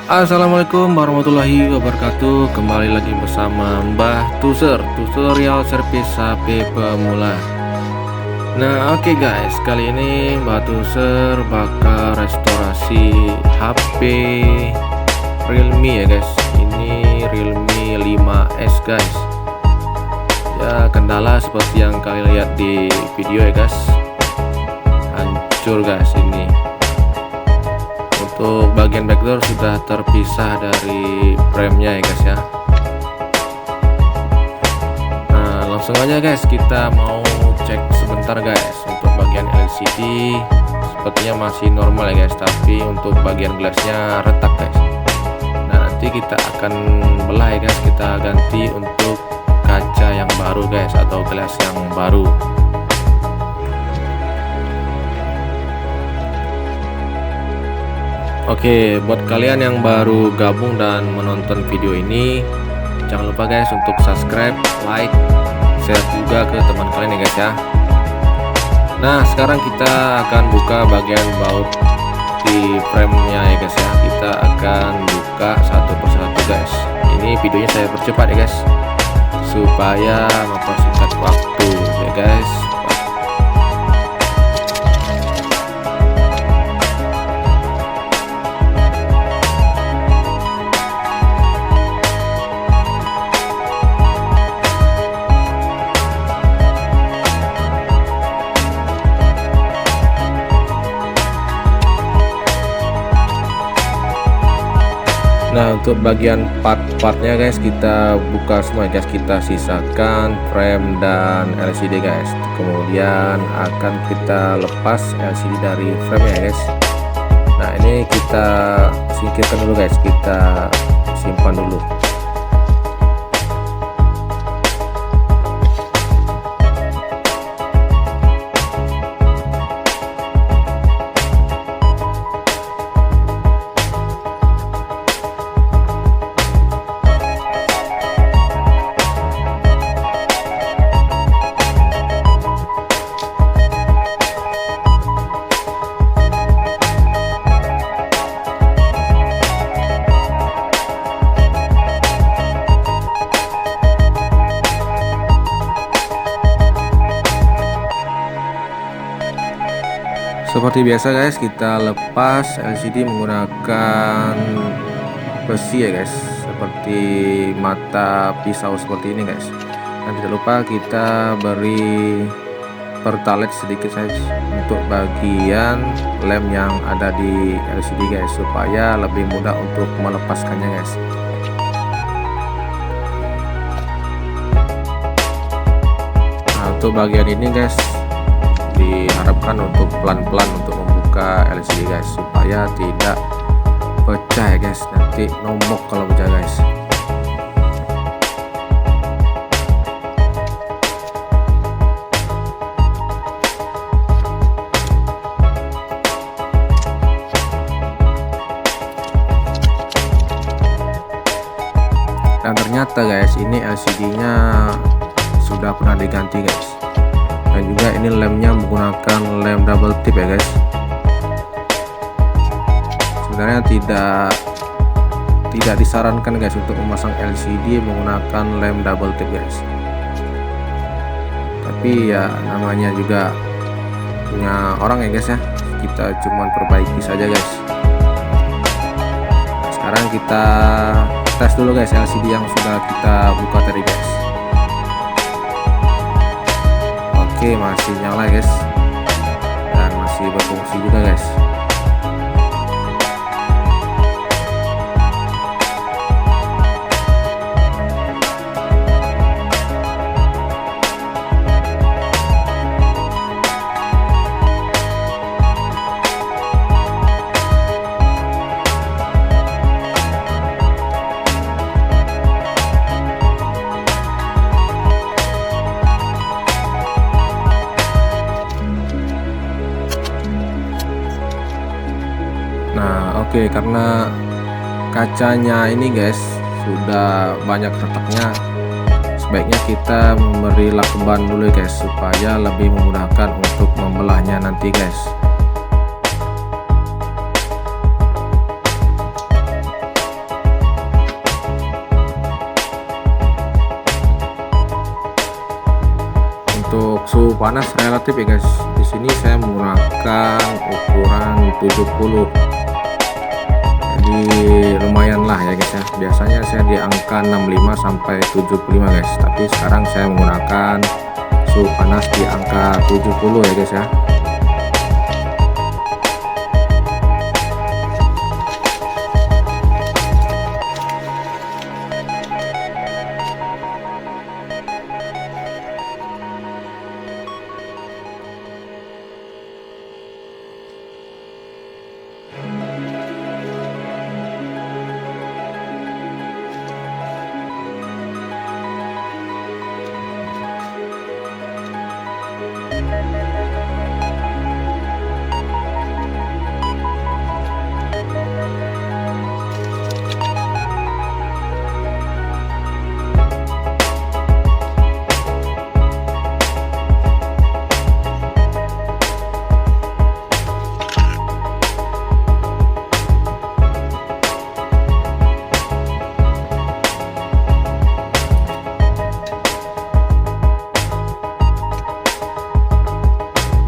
Assalamualaikum warahmatullahi wabarakatuh. Kembali lagi bersama Mbah Tuser, tutorial servis HP pemula. Nah oke guys, kali ini Mbah Tuser bakal restorasi HP Realme ya guys. Ini Realme 5S guys. Ya kendala seperti yang kalian lihat di video ya guys. Hancur guys ini. Untuk bagian backdoor sudah terpisah dari framenya ya guys ya. Nah langsung aja guys, kita mau cek sebentar guys. Untuk bagian LCD sepertinya masih normal ya guys, tapi untuk bagian glassnya retak guys. Nah nanti kita akan belah ya guys, kita ganti untuk kaca yang baru guys, atau glass yang baru. Oke, buat kalian yang baru gabung dan menonton video ini, jangan lupa guys untuk subscribe, like, share juga ke teman kalian ya guys ya. Nah, sekarang kita akan buka bagian baut di frame-nya ya guys ya. Kita akan buka satu persatu guys. Ini videonya saya percepat ya guys, supaya mempersingkat waktu ya guys. Nah untuk bagian part-partnya guys kita buka semua guys, kita sisakan frame dan LCD guys, kemudian akan kita lepas LCD dari frame ya guys. Nah ini kita singkirkan dulu guys, kita simpan dulu. Seperti biasa guys, kita lepas LCD menggunakan besi ya guys, seperti mata pisau seperti ini guys. Dan tidak lupa kita beri pertalite sedikit guys untuk bagian lem yang ada di LCD guys, supaya lebih mudah untuk melepaskannya guys. Nah untuk bagian ini guys diharapkan untuk pelan-pelan untuk membuka LCD guys, supaya tidak pecah ya guys, nanti nombok kalau pecah guys. Dan ternyata guys ini LCD nya sudah pernah diganti guys. Dan juga ini lemnya menggunakan lem double tip ya guys. Sebenarnya tidak disarankan guys untuk memasang LCD menggunakan lem double tip guys, tapi ya namanya juga punya orang ya guys ya, kita cuman perbaiki saja guys. Nah, sekarang kita tes dulu guys LCD yang sudah kita buka tadi guys. Oke, masih nyala guys, dan masih berfungsi juga guys. Nah oke, karena kacanya ini guys sudah banyak retaknya, sebaiknya kita memberi lakban dulu guys, supaya lebih memudahkan untuk membelahnya nanti guys. panas relatif ya guys. Di sini saya menggunakan ukuran 70. Jadi lumayan lah ya guys ya. Biasanya saya di angka 65 sampai 75 guys. Tapi sekarang saya menggunakan suhu panas di angka 70 ya guys ya.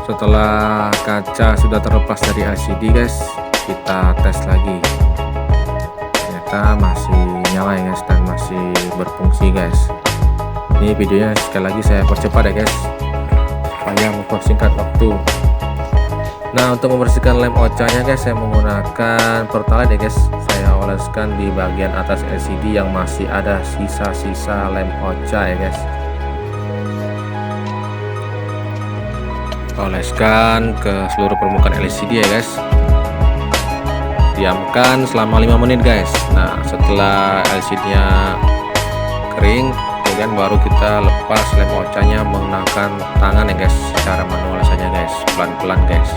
Setelah kaca sudah terlepas dari LCD guys, kita tes lagi. Ternyata masih nyala ya guys, dan masih berfungsi guys. Ini videonya sekali lagi saya percepat ya guys, supaya mempersingkat waktu. Nah, untuk membersihkan lem OCA-nya guys, saya menggunakan Pertalite ya guys. Saya oleskan di bagian atas LCD yang masih ada sisa-sisa lem OCA ya guys. Oleskan ke seluruh permukaan LCD ya guys. Diamkan selama 5 menit guys. Nah, setelah LCD-nya kering, kemudian baru kita lepas lem OCA-nya menggunakan tangan ya guys, secara manual saja guys, pelan-pelan guys.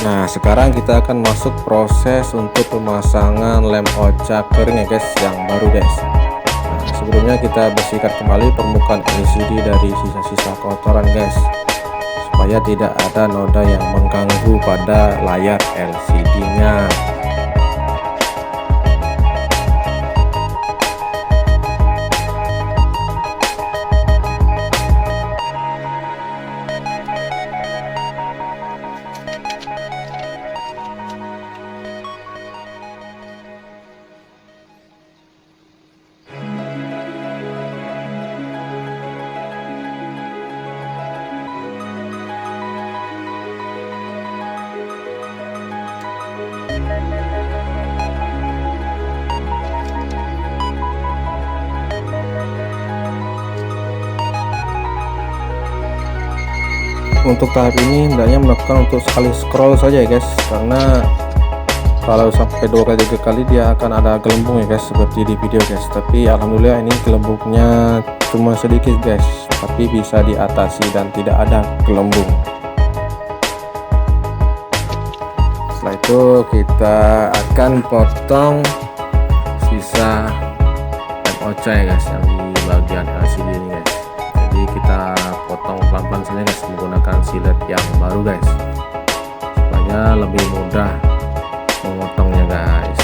Nah, sekarang kita akan masuk proses untuk pemasangan lem OCA kering ya guys, yang baru guys. Nah, sebelumnya kita bersihkan kembali permukaan LCD dari sisa-sisa kotoran guys, supaya tidak ada noda yang mengganggu pada layar LCD-nya. Untuk tahap ini hendaknya melakukan untuk sekali scroll saja ya guys, karena kalau sampai 2 kali 3 kali dia akan ada gelembung ya guys, seperti di video guys. Tapi alhamdulillah ini gelembungnya cuma sedikit guys, tapi bisa diatasi dan tidak ada gelembung. Setelah itu kita akan potong sisa lem OCA ya guys, yang di bagian LCD ini guys. Jadi kita potong pelan-pelan saja guys, menggunakan silet yang baru guys, supaya lebih mudah memotongnya guys.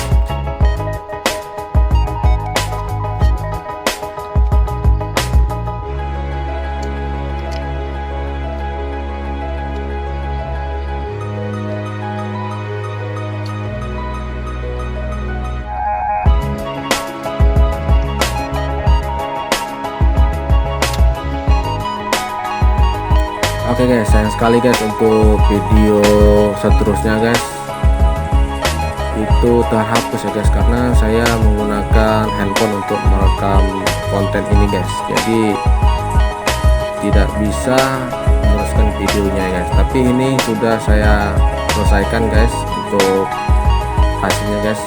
Oke guys, sayang sekali guys untuk video seterusnya guys itu terhapus ya guys, karena saya menggunakan handphone untuk merekam konten ini guys, jadi tidak bisa meneruskan videonya ya guys. Tapi ini sudah saya selesaikan guys untuk hasilnya guys,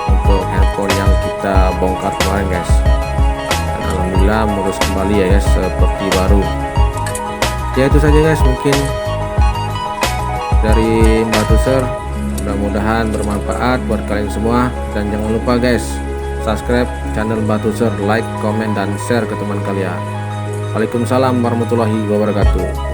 untuk handphone yang kita bongkar kemarin guys. Dan alhamdulillah mulus kembali ya guys, seperti baru. Ya itu saja guys mungkin dari Mbah Tuser, mudah-mudahan bermanfaat buat kalian semua. Dan jangan lupa guys, subscribe channel Mbah Tuser, like, komen, dan share ke teman kalian. Waalaikumsalam warahmatullahi wabarakatuh.